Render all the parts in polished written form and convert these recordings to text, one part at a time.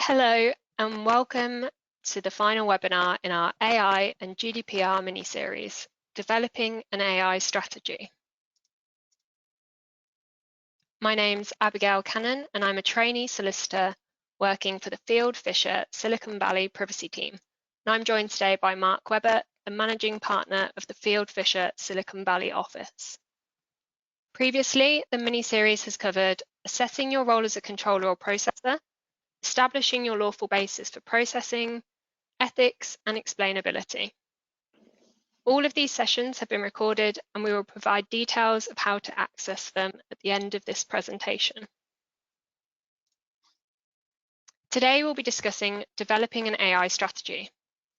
Hello and welcome to the final webinar in our AI and GDPR mini-series, Developing an AI Strategy. My name's Abigail Cannon and I'm a trainee solicitor working for the Fieldfisher Silicon Valley privacy team. And I'm joined today by Mark Webber, the managing partner of the Fieldfisher Silicon Valley office. Previously, the mini-series has covered assessing your role as a controller or processor, establishing your lawful basis for processing, ethics, and explainability. All of these sessions have been recorded and we will provide details of how to access them at the end of this presentation. Today we'll be discussing developing an AI strategy,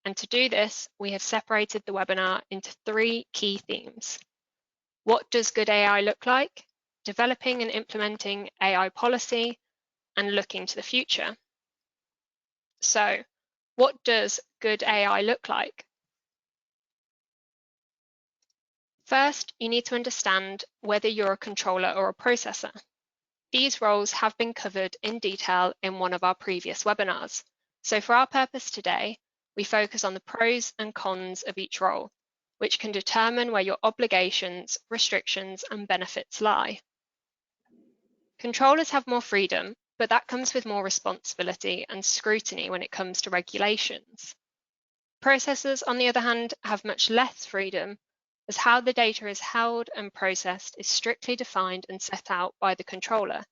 and to do this we have separated the webinar into three key themes. What does good AI look like? Developing and implementing AI policy, and looking to the future. So, what does good AI look like? First, you need to understand whether you're a controller or a processor. These roles have been covered in detail in one of our previous webinars. So for our purpose today, we focus on the pros and cons of each role, which can determine where your obligations, restrictions, and benefits lie. Controllers have more freedom, but that comes with more responsibility and scrutiny when it comes to regulations. Processors, on the other hand, have much less freedom, as how the data is held and processed is strictly defined and set out by the controller,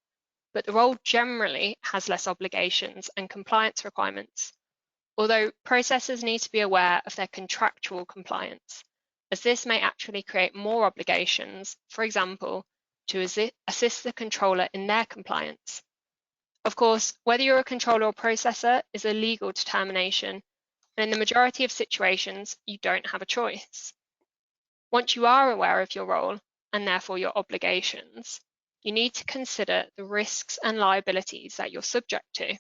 but the role generally has less obligations and compliance requirements, although processors need to be aware of their contractual compliance, as this may actually create more obligations, for example, to assist the controller in their compliance. Of course, whether you're a controller or processor is a legal determination, and in the majority of situations, you don't have a choice. Once you are aware of your role, and therefore your obligations, you need to consider the risks and liabilities that you're subject to.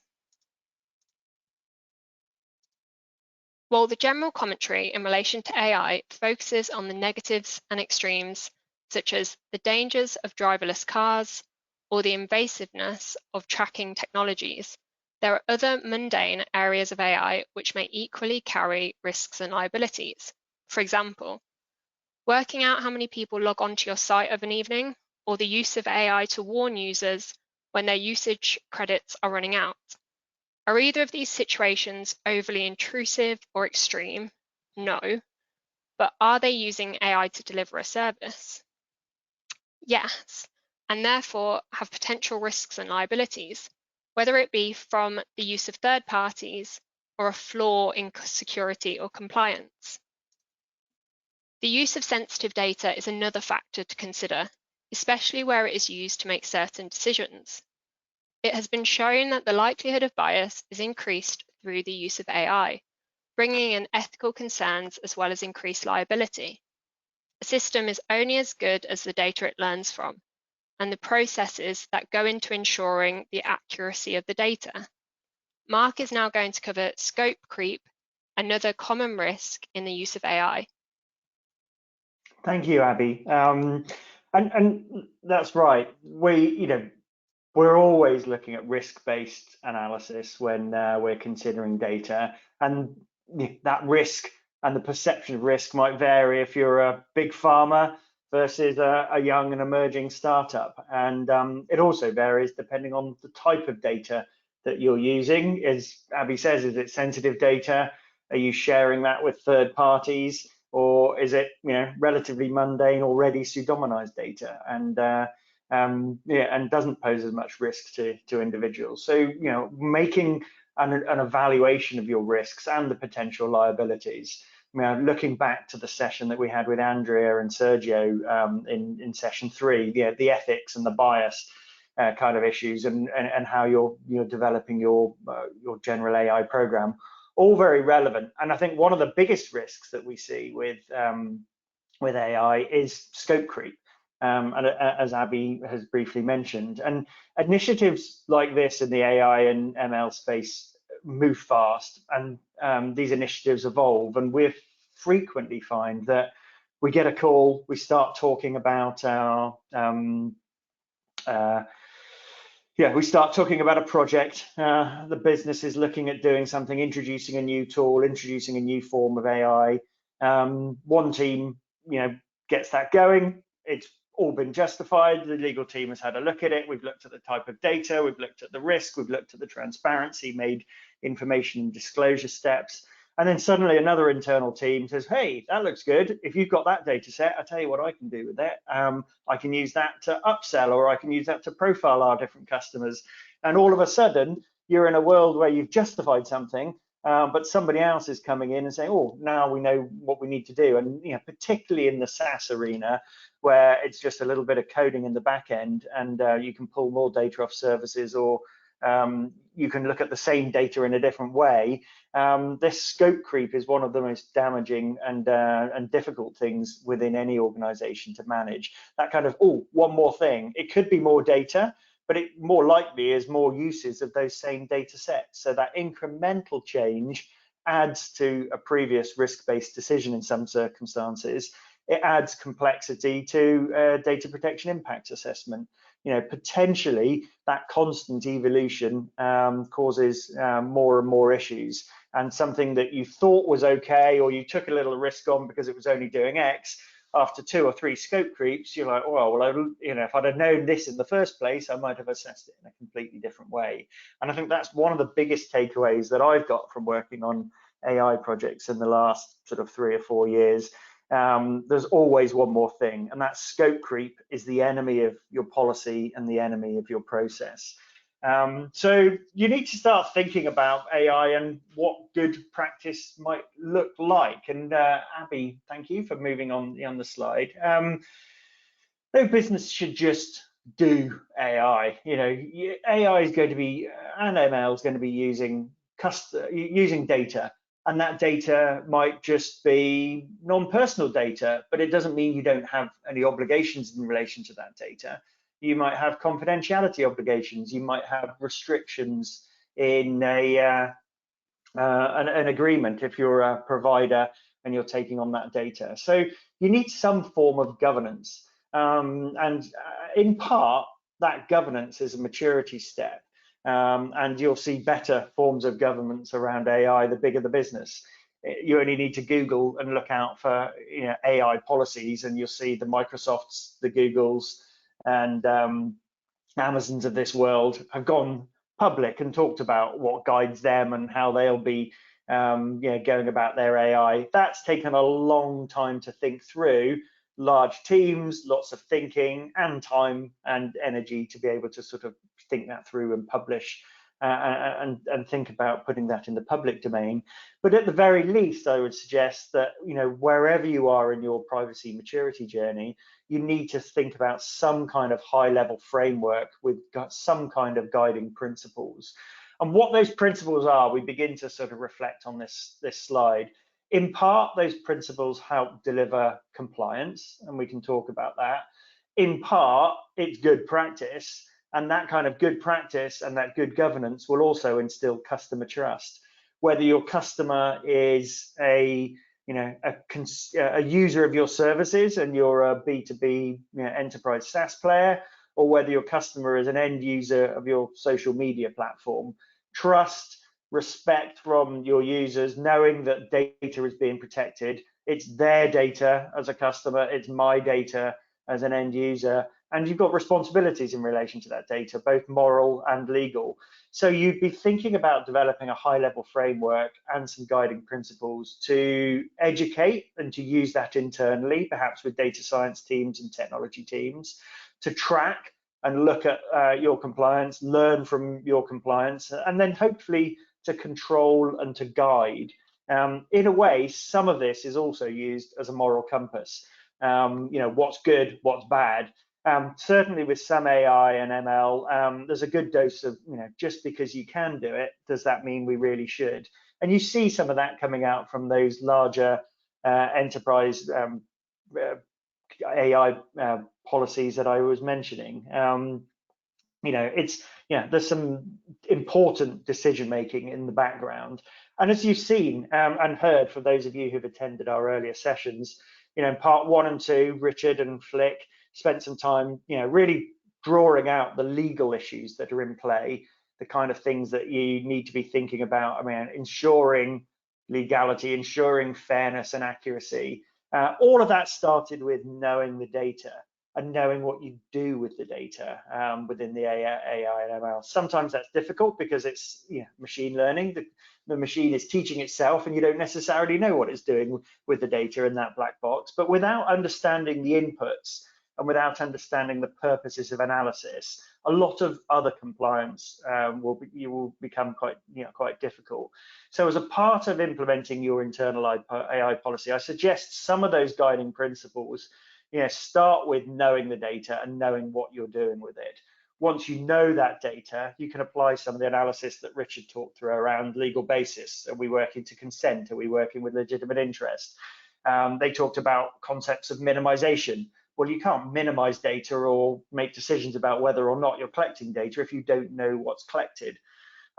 While the general commentary in relation to AI focuses on the negatives and extremes, such as the dangers of driverless cars or the invasiveness of tracking technologies, there are other mundane areas of AI which may equally carry risks and liabilities. For example, working out how many people log onto your site of an evening, or the use of AI to warn users when their usage credits are running out. Are either of these situations overly intrusive or extreme? No. But are they using AI to deliver a service? Yes, and therefore have potential risks and liabilities, whether it be from the use of third parties or a flaw in security or compliance. The use of sensitive data is another factor to consider, especially where it is used to make certain decisions. It has been shown that the likelihood of bias is increased through the use of AI, bringing in ethical concerns as well as increased liability. A system is only as good as the data it learns from, and the processes that go into ensuring the accuracy of the data. Mark is now going to cover scope creep, another common risk in the use of AI. Thank you, Abby. And that's right. We're always looking at risk-based analysis when we're considering data, and that risk and the perception of risk might vary if you're a big pharma versus a young and emerging startup, and it also varies depending on the type of data that you're using. As Abby says, is it sensitive data? Are you sharing that with third parties, or is it relatively mundane, already pseudonymized data, and doesn't pose as much risk to individuals? So making an evaluation of your risks and the potential liabilities. Looking back to the session that we had with Andrea and Sergio in session 3, the ethics and the bias kind of issues, and how you're developing your general AI program, all very relevant. And I think one of the biggest risks that we see with AI is scope creep, and as Abby has briefly mentioned. And initiatives like this in the AI and ML space move fast, and these initiatives evolve, and we frequently find that we get a call, we start talking about our yeah, we start talking about a project, the business is looking at doing something, introducing a new tool, introducing a new form of AI. One team, gets that going. It's all been justified. The legal team has had a look at it. We've looked at the type of data, we've looked at the risk, we've looked at the transparency, made information and disclosure steps. And then suddenly another internal team says, hey, that looks good. If you've got that data set, I'll tell you what I can do with it. I can use that to upsell, or I can use that to profile our different customers. And all of a sudden, you're in a world where you've justified something, but somebody else is coming in and saying, oh, now we know what we need to do. And particularly in the SaaS arena, where it's just a little bit of coding in the back end, and you can pull more data off services, or you can look at the same data in a different way. This scope creep is one of the most damaging and difficult things within any organization to manage. That kind of, oh, one more thing. It could be more data, but it more likely is more uses of those same data sets. So that incremental change adds to a previous risk-based decision in some circumstances. It adds complexity to data protection impact assessment. Potentially that constant evolution causes more and more issues. And something that you thought was okay, or you took a little risk on because it was only doing X, after 2 or 3 scope creeps, you're like, well, if I'd have known this in the first place, I might have assessed it in a completely different way. And I think that's one of the biggest takeaways that I've got from working on AI projects in the last sort of 3 or 4 years. There's always one more thing, and that scope creep is the enemy of your policy and the enemy of your process. So you need to start thinking about AI and what good practice might look like. And Abby, thank you for moving on the slide. No business should just do AI. AI is going to be, and ML is going to be using data. And that data might just be non-personal data, but it doesn't mean you don't have any obligations in relation to that data. You might have confidentiality obligations. You might have restrictions in an agreement if you're a provider and you're taking on that data. So you need some form of governance. And in part, that governance is a maturity step. And you'll see better forms of governance around AI the bigger the business. You only need to Google and look out for AI policies, and you'll see the Microsofts, the Googles, and Amazons of this world have gone public and talked about what guides them and how they'll be going about their AI. That's taken a long time to think through. Large teams, lots of thinking and time and energy to be able to sort of think that through and publish and think about putting that in the public domain. But at the very least, I would suggest that wherever you are in your privacy maturity journey, you need to think about some kind of high-level framework with some kind of guiding principles. And what those principles are, we begin to sort of reflect on this slide. In part, those principles help deliver compliance, and we can talk about that. In part, it's good practice, and that kind of good practice and that good governance will also instill customer trust. Whether your customer is a user of your services and you're a B2B enterprise SaaS player, or whether your customer is an end user of your social media platform, trust, respect from your users, knowing that data is being protected. It's their data as a customer, it's my data as an end user, and you've got responsibilities in relation to that data, both moral and legal. So you'd be thinking about developing a high-level framework and some guiding principles to educate and to use that internally, perhaps with data science teams and technology teams, to track and look at your compliance, learn from your compliance, and then hopefully to control and to guide. In a way, some of this is also used as a moral compass. What's good, what's bad. Certainly with some AI and ML, there's a good dose of, just because you can do it, does that mean we really should? And you see some of that coming out from those larger enterprise AI policies that I was mentioning. There's some important decision making in the background. And as you've seen and heard from those of you who've attended our earlier sessions, in part 1 and 2, Richard and Flick spent some time, really drawing out the legal issues that are in play, the kind of things that you need to be thinking about. I mean, ensuring legality, ensuring fairness and accuracy. All of that started with knowing the data and knowing what you do with the data within the AI and ML. Sometimes that's difficult because it's machine learning. The machine is teaching itself and you don't necessarily know what it's doing with the data in that black box. But without understanding the inputs and without understanding the purposes of analysis, a lot of other compliance will become quite difficult. So as a part of implementing your internal AI policy, I suggest some of those guiding principles. Start with knowing the data and knowing what you're doing with it. Once you know that data, you can apply some of the analysis that Richard talked through around legal basis. Are we working to consent? Are we working with legitimate interest? They talked about concepts of minimization. Well, you can't minimize data or make decisions about whether or not you're collecting data if you don't know what's collected.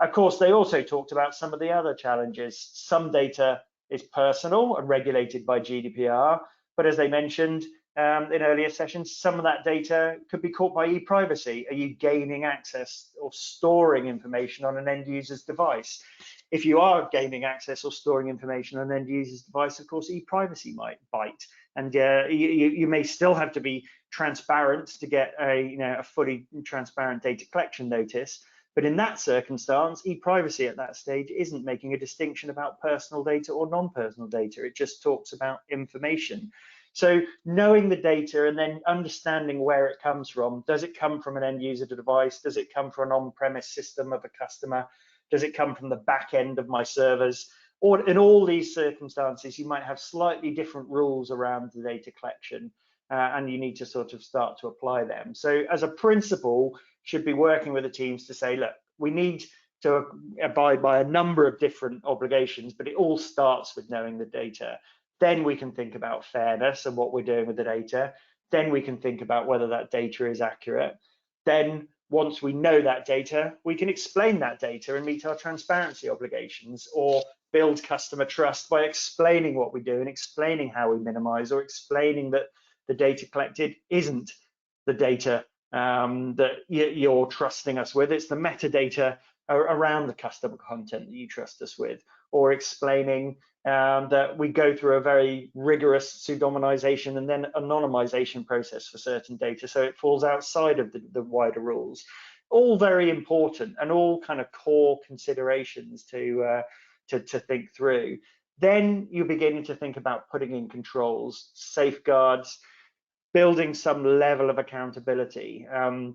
Of course, they also talked about some of the other challenges. Some data is personal and regulated by GDPR, but as they mentioned in earlier sessions, some of that data could be caught by e-privacy. Are you gaining access or storing information on an end user's device? If you are gaining access or storing information on an end user's device, of course, e-privacy might bite. And you may still have to be transparent to get a fully transparent data collection notice. But in that circumstance, e-privacy at that stage isn't making a distinction about personal data or non-personal data. It just talks about information. So knowing the data and then understanding where it comes from. Does it come from an end user device? Does it come from an on-premise system of a customer? Does it come from the back end of my servers? Or in all these circumstances, you might have slightly different rules around the data collection, and you need to sort of start to apply them. So as a principle, should be working with the teams to say, look, we need to abide by a number of different obligations, but it all starts with knowing the data. Then we can think about fairness and what we're doing with the data. Then we can think about whether that data is accurate. Then once we know that data, we can explain that data and meet our transparency obligations, or build customer trust by explaining what we do and explaining how we minimize, or explaining that the data collected isn't the data that you're trusting us with. It's the metadata around the customer content that you trust us with, or explaining that we go through a very rigorous pseudonymization and then anonymization process for certain data, so it falls outside of the wider rules. All very important and all kind of core considerations to think through. Then you're beginning to think about putting in controls, safeguards, building some level of accountability. And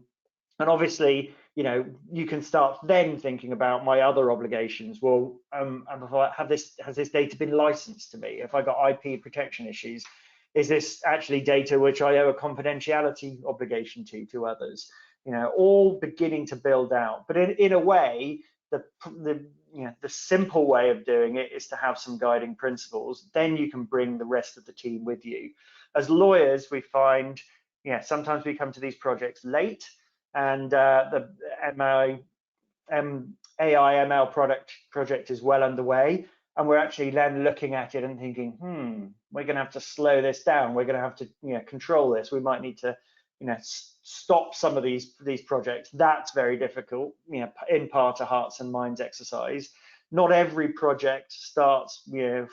obviously, you can start then thinking about my other obligations. Well, has this data been licensed to me? If I got IP protection issues, is this actually data which I owe a confidentiality obligation to others? All beginning to build out. But in a way, the simple way of doing it is to have some guiding principles. Then you can bring the rest of the team with you. As lawyers, we find, sometimes we come to these projects late, and the AI ML project is well underway, and we're actually then looking at it and thinking, we're going to have to slow this down. We're going to have to control this. We might need to stop some of these projects. That's very difficult, in part a hearts and minds exercise. Not every project starts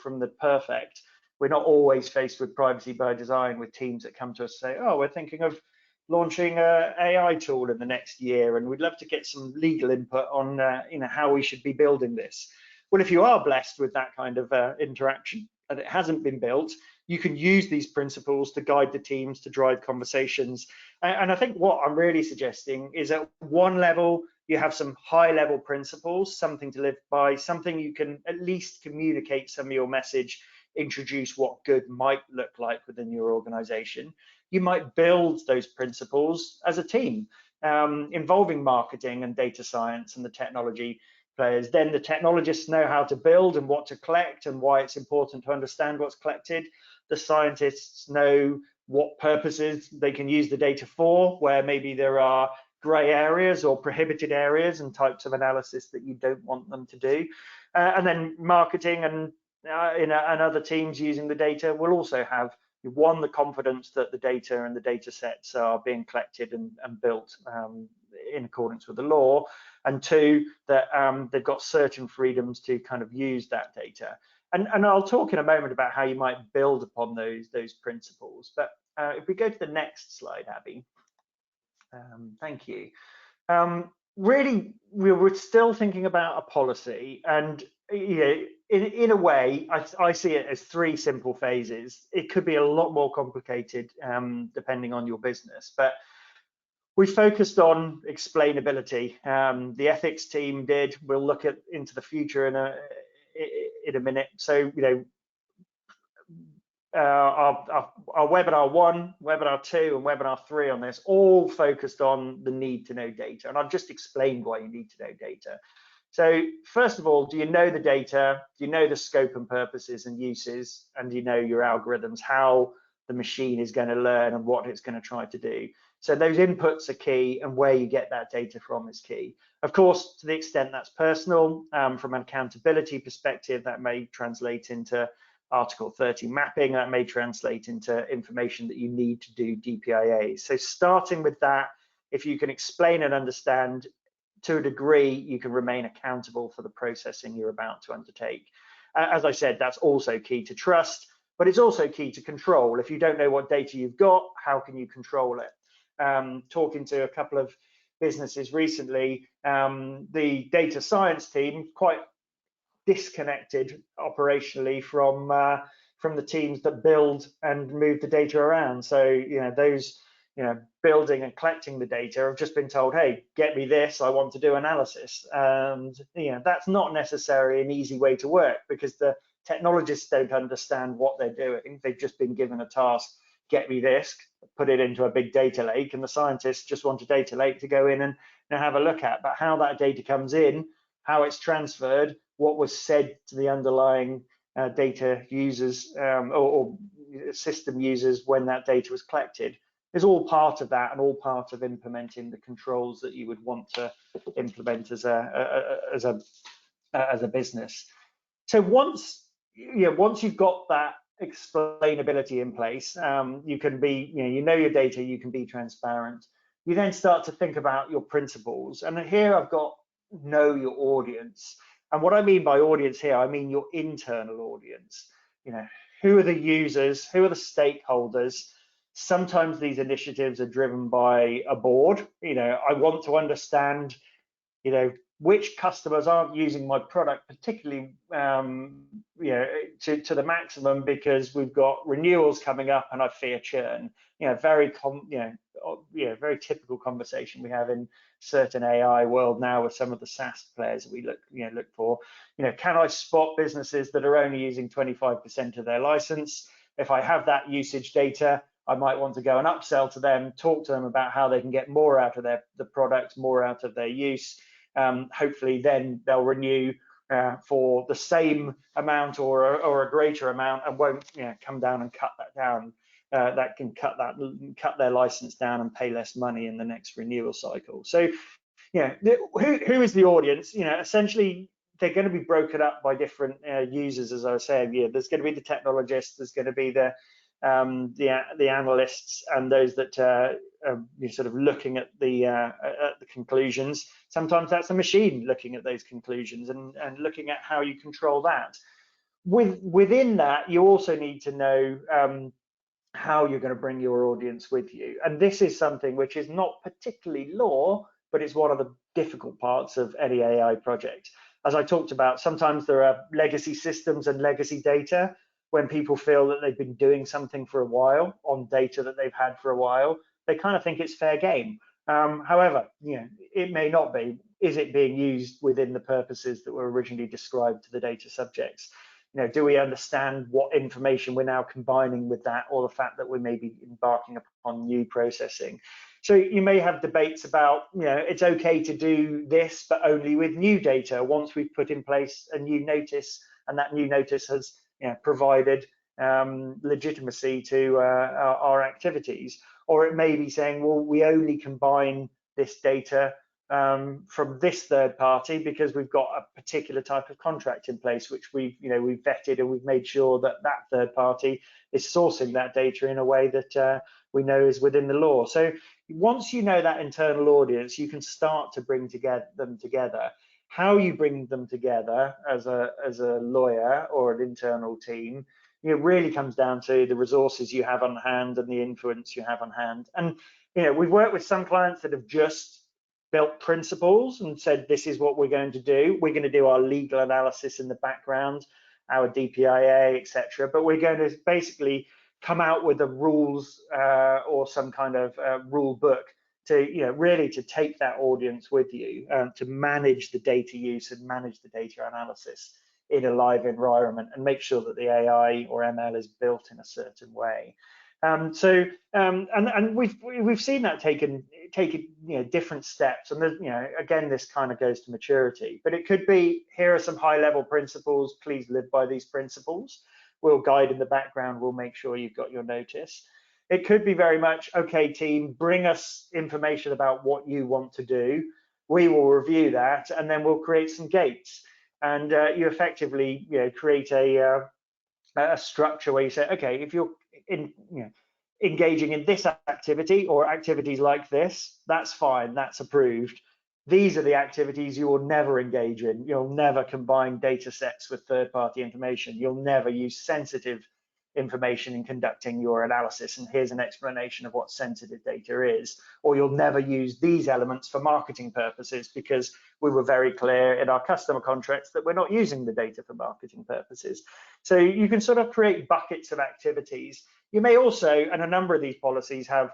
from the perfect. We're not always faced with privacy by design with teams that come to us and say, oh, we're thinking of launching an AI tool in the next year, and we'd love to get some legal input on how we should be building this. Well, if you are blessed with that kind of interaction and it hasn't been built, you can use these principles to guide the teams, to drive conversations. And I think what I'm really suggesting is at one level, you have some high level principles, something to live by, something you can at least communicate some of your message, introduce what good might look like within your organization. You might build those principles as a team, involving marketing and data science and the technology players. Then the technologists know how to build and what to collect and why it's important to understand what's collected. The scientists know what purposes they can use the data for, where maybe there are gray areas or prohibited areas and types of analysis that you don't want them to do. And then marketing and other teams using the data will also have one, the confidence that the data and the data sets are being collected and built in accordance with the law, and two, that they've got certain freedoms to kind of use that data. And I'll talk in a moment about how you might build upon those principles. But if we go to the next slide, Abby. Thank you. Really, we're still thinking about a policy, and in a way, I see it as three simple phases. It could be a lot more complicated depending on your business, but we focused on explainability. The ethics team did. We'll look into the future in a minute. So our webinar 1, webinar 2, and webinar 3 on this all focused on the need to know data, and I've just explained why you need to know data. So first of all, do you know the data? Do you know the scope and purposes and uses? And do you know your algorithms, how the machine is going to learn and what it's going to try to do? So those inputs are key, and where you get that data from is key. Of course, to the extent that's personal, from an accountability perspective, that may translate into Article 30 mapping, that may translate into information that you need to do DPIA. So starting with that, if you can explain and understand to a degree, you can remain accountable for the processing you're about to undertake. As I said, that's also key to trust, but it's also key to control. If you don't know what data you've got, how can you control it? Talking to a couple of businesses recently, the data science team quite disconnected operationally from the teams that build and move the data around. So those building and collecting the data have just been told, hey, get me this, I want to do analysis. And that's not necessarily an easy way to work, because the technologists don't understand what they're doing. They've just been given a task, get me this, put it into a big data lake, and the scientists just want a data lake to go in and have a look at. But how that data comes in, how it's transferred, what was said to the underlying data users or system users when that data was collected, is all part of that, and all part of implementing the controls that you would want to implement as a business. So once you've got that explainability in place, you can be, you know your data, you can be transparent. You then start to think about your principles, and here I've got know your audience. And what I mean by audience here, I mean your internal audience. Who are the users? Who are the stakeholders? Sometimes these initiatives are driven by a board. I want to understand, which customers aren't using my product particularly, to the maximum, because we've got renewals coming up and I fear churn. Very typical conversation we have in certain AI world now with some of the SaaS players that we look for. Can I spot businesses that are only using 25% of their license? If I have that usage data, I might want to go and upsell to them, talk to them about how they can get more out of the product, more out of their use. Hopefully then they'll renew for the same amount or a greater amount, and won't come down and cut that down. That can cut their license down and pay less money in the next renewal cycle. So who is the audience? Essentially they're going to be broken up by different users, as I was saying. There's going to be the technologists, there's going to be the analysts, and those that are sort of looking at the conclusions. Sometimes that's a machine looking at those conclusions and looking at how you control that. Within that, you also need to know how you're going to bring your audience with you. And this is something which is not particularly law, but it's one of the difficult parts of any AI project. As I talked about, sometimes there are legacy systems and legacy data. When people feel that they've been doing something for a while on data that they've had for a while, they kind of think it's fair game. However, it may not be. Is it being used within the purposes that were originally described to the data subjects? Do we understand what information we're now combining with that, or the fact that we may be embarking upon new processing? So you may have debates about, it's okay to do this, but only with new data once we've put in place a new notice, and that new notice has provided legitimacy to our activities. Or it may be saying, well, we only combine this data from this third party because we've got a particular type of contract in place, which we've vetted, and we've made sure that that third party is sourcing that data in a way that we know is within the law. So once you know that internal audience, you can start to bring them together. How you bring them together as a lawyer or an internal team, really comes down to the resources you have on hand and the influence you have on hand. And we've worked with some clients that have just built principles and said, this is what we're going to do. We're going to do our legal analysis in the background, our DPIA, etc. But we're going to basically come out with the rules or some kind of rule book to really to take that audience with you, to manage the data use and manage the data analysis in a live environment, and make sure that the AI or ML is built in a certain way. And we've seen that taken different steps, and again, this kind of goes to maturity. But it could be, here are some high-level principles. Please live by these principles. We'll guide in the background. We'll make sure you've got your notice. It could be very much, okay, team, bring us information about what you want to do. We will review that, and then we'll create some gates. And you effectively create a structure where you say, okay, if you're engaging in this activity or activities like this, that's fine, that's approved. These are the activities you will never engage in. You'll never combine data sets with third-party information. You'll never use sensitive information in conducting your analysis, and here's an explanation of what sensitive data is. Or you'll never use these elements for marketing purposes, because we were very clear in our customer contracts that we're not using the data for marketing purposes. So you can sort of create buckets of activities. You may also, and a number of these policies have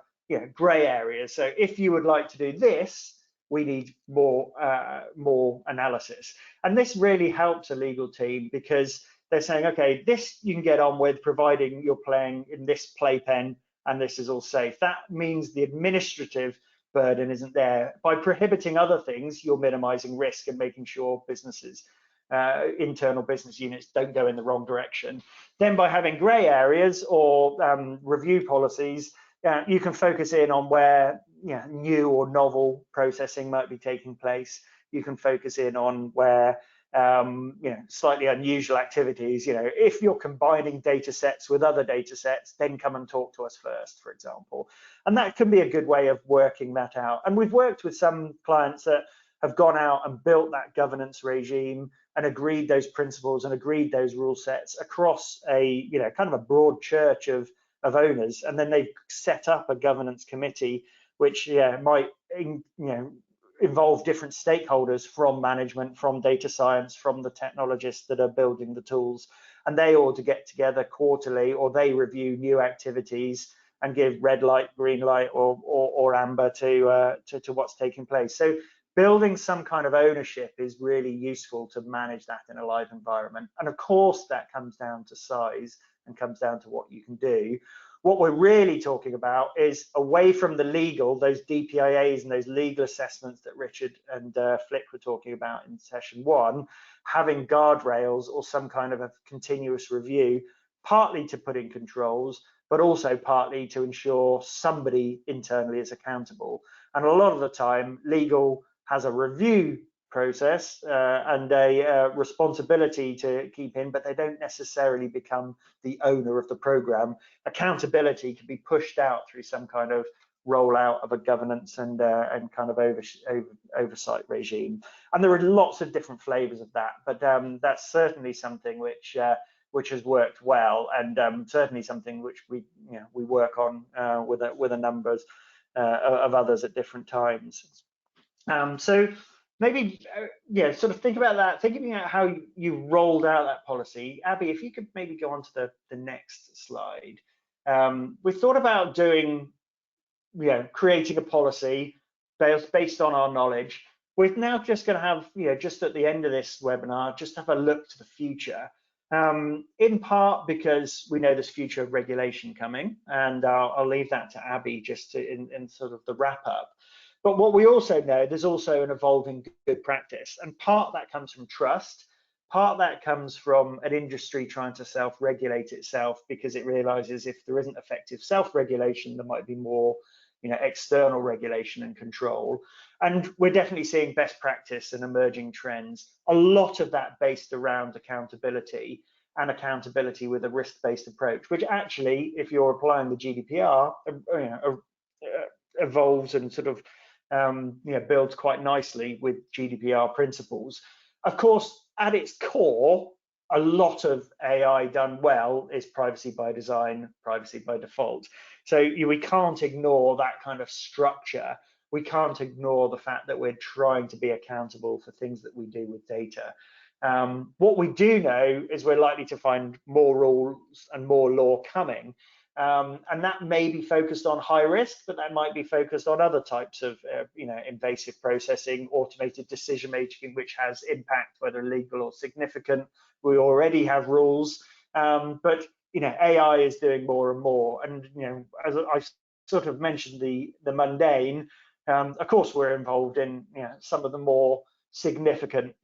gray areas. So if you would like to do this, we need more analysis. And this really helps a legal team, because they're saying, okay, this you can get on with, providing you're playing in this playpen and this is all safe. That means the administrative burden isn't there. By prohibiting other things, you're minimizing risk and making sure businesses, internal business units, don't go in the wrong direction. Then by having gray areas or review policies, you can focus in on where new or novel processing might be taking place. You can focus in on where slightly unusual activities. If you're combining data sets with other data sets, then come and talk to us first, for example. And that can be a good way of working that out. And we've worked with some clients that have gone out and built that governance regime and agreed those principles and agreed those rule sets across a kind of a broad church of owners. And then they've set up a governance committee, which might involve different stakeholders, from management, from data science, from the technologists that are building the tools, and they all to get together quarterly, or they review new activities and give red light, green light, or amber to what's taking place. So building some kind of ownership is really useful to manage that in a live environment. And of course, that comes down to size and comes down to what you can do. What we're really talking about is, away from the legal, those DPIAs and those legal assessments that Richard and Flick were talking about in session 1, having guardrails or some kind of a continuous review, partly to put in controls, but also partly to ensure somebody internally is accountable. And a lot of the time, legal has a review process and a responsibility to keep in, but they don't necessarily become the owner of the program. Accountability can be pushed out through some kind of rollout of a governance and kind of oversight regime. And there are lots of different flavors of that, but that's certainly something which has worked well, and certainly something which we work on with a number of others at different times. So maybe, sort of think about that, thinking about how you rolled out that policy. Abby, if you could maybe go on to the next slide. We thought about doing, creating a policy based on our knowledge. We're now just going to have, just at the end of this webinar, just have a look to the future. In part because we know there's future regulation coming, and I'll leave that to Abby just to in sort of the wrap up. But what we also know, there's also an evolving good practice, and part that comes from trust, part that comes from an industry trying to self-regulate itself, because it realizes if there isn't effective self-regulation, there might be more external regulation and control. And we're definitely seeing best practice and emerging trends. A lot of that based around accountability, and accountability with a risk-based approach, which actually, if you're applying the GDPR, evolves and sort of builds quite nicely with GDPR principles. Of course, at its core, a lot of AI done well is privacy by design, privacy by default. So we can't ignore that kind of structure. We can't ignore the fact that we're trying to be accountable for things that we do with data. What we do know is we're likely to find more rules and more law coming. And that may be focused on high risk, but that might be focused on other types of invasive processing, automated decision making, which has impact, whether legal or significant. We already have rules, but AI is doing more and more. And as I sort of mentioned, the mundane, of course, we're involved in some of the more significant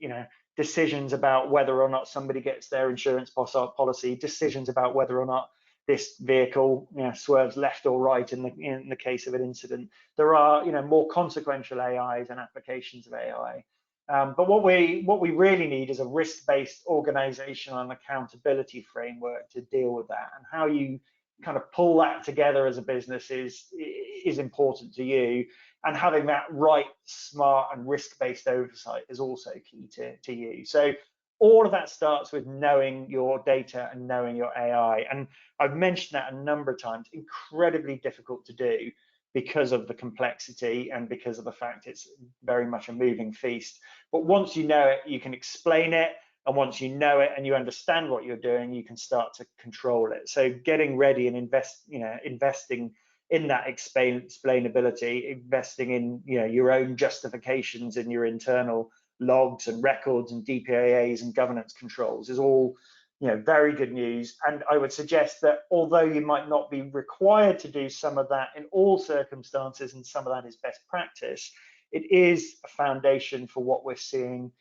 decisions about whether or not somebody gets their insurance policy, decisions about whether or not this vehicle swerves left or right in the case of an incident. There are more consequential AIs and applications of AI. But what we really need is a risk-based organizational and accountability framework to deal with that. And how you kind of pull that together as a business is important to you. And having that right, smart, and risk-based oversight is also key to you. So all of that starts with knowing your data and knowing your AI. And I've mentioned that a number of times, incredibly difficult to do because of the complexity and because of the fact it's very much a moving feast. But once you know it, you can explain it. And once you know it and you understand what you're doing, you can start to control it. So getting ready and investing in that explainability, investing in your own justifications in your internal logs and records and DPAAs and governance controls is all very good news. And I would suggest that although you might not be required to do some of that in all circumstances, and some of that is best practice, it is a foundation for what we're seeing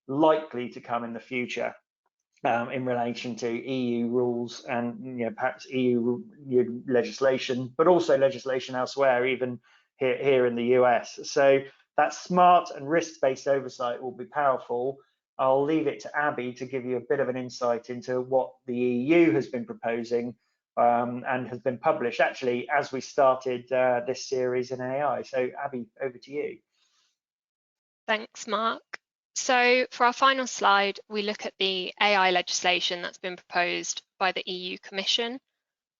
likely to come in the future in relation to EU rules and perhaps EU legislation, but also legislation elsewhere, even here in the US. So that smart and risk-based oversight will be powerful. I'll leave it to Abby to give you a bit of an insight into what the EU has been proposing and has been published actually as we started this series in AI. So Abby, over to you. Thanks, Mark. So for our final slide, we look at the AI legislation that's been proposed by the EU Commission.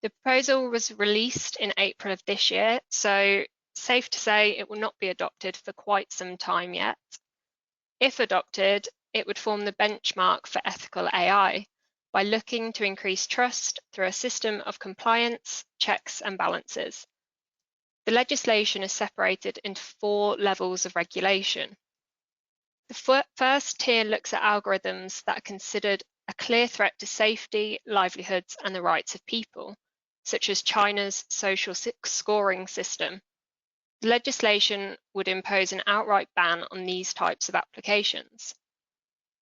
The proposal was released in April of this year, so safe to say it will not be adopted for quite some time yet. If adopted, it would form the benchmark for ethical AI by looking to increase trust through a system of compliance, checks, and balances. The legislation is separated into 4 levels of regulation. The first tier looks at algorithms that are considered a clear threat to safety, livelihoods, and the rights of people, such as China's social scoring system. The legislation would impose an outright ban on these types of applications.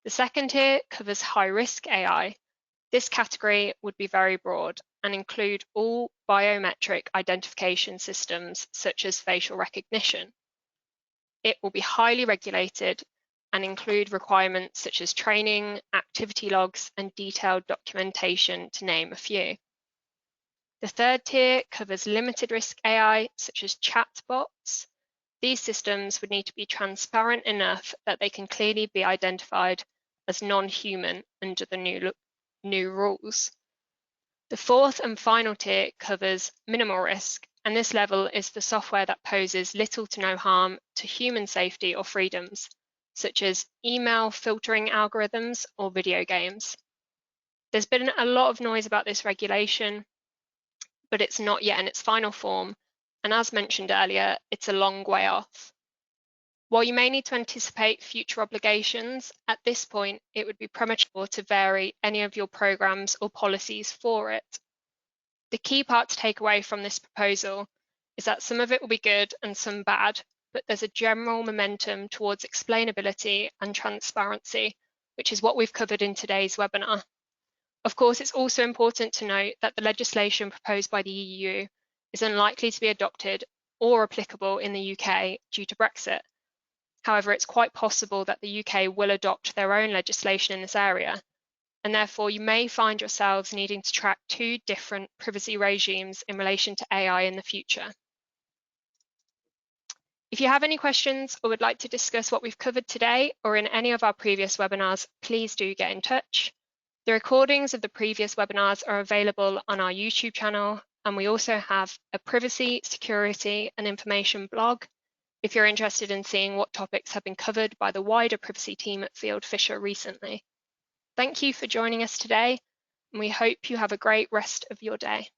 The second tier covers high-risk AI. This category would be very broad and include all biometric identification systems, such as facial recognition. It will be highly regulated and include requirements such as training, activity logs, and detailed documentation, to name a few. The third tier covers limited risk AI, such as chatbots. These systems would need to be transparent enough that they can clearly be identified as non-human under the new rules. The fourth and final tier covers minimal risk, and this level is for software that poses little to no harm to human safety or freedoms, such as email filtering algorithms or video games. There's been a lot of noise about this regulation, but it's not yet in its final form, and as mentioned earlier, it's a long way off. While you may need to anticipate future obligations, at this point, it would be premature to vary any of your programs or policies for it. The key part to take away from this proposal is that some of it will be good and some bad, but there's a general momentum towards explainability and transparency, which is what we've covered in today's webinar. Of course, it's also important to note that the legislation proposed by the EU is unlikely to be adopted or applicable in the UK due to Brexit. However, it's quite possible that the UK will adopt their own legislation in this area, and therefore you may find yourselves needing to track two different privacy regimes in relation to AI in the future. If you have any questions or would like to discuss what we've covered today or in any of our previous webinars, please do get in touch. The recordings of the previous webinars are available on our YouTube channel, and we also have a privacy, security, and information blog if you're interested in seeing what topics have been covered by the wider privacy team at Fieldfisher recently. Thank you for joining us today, and we hope you have a great rest of your day.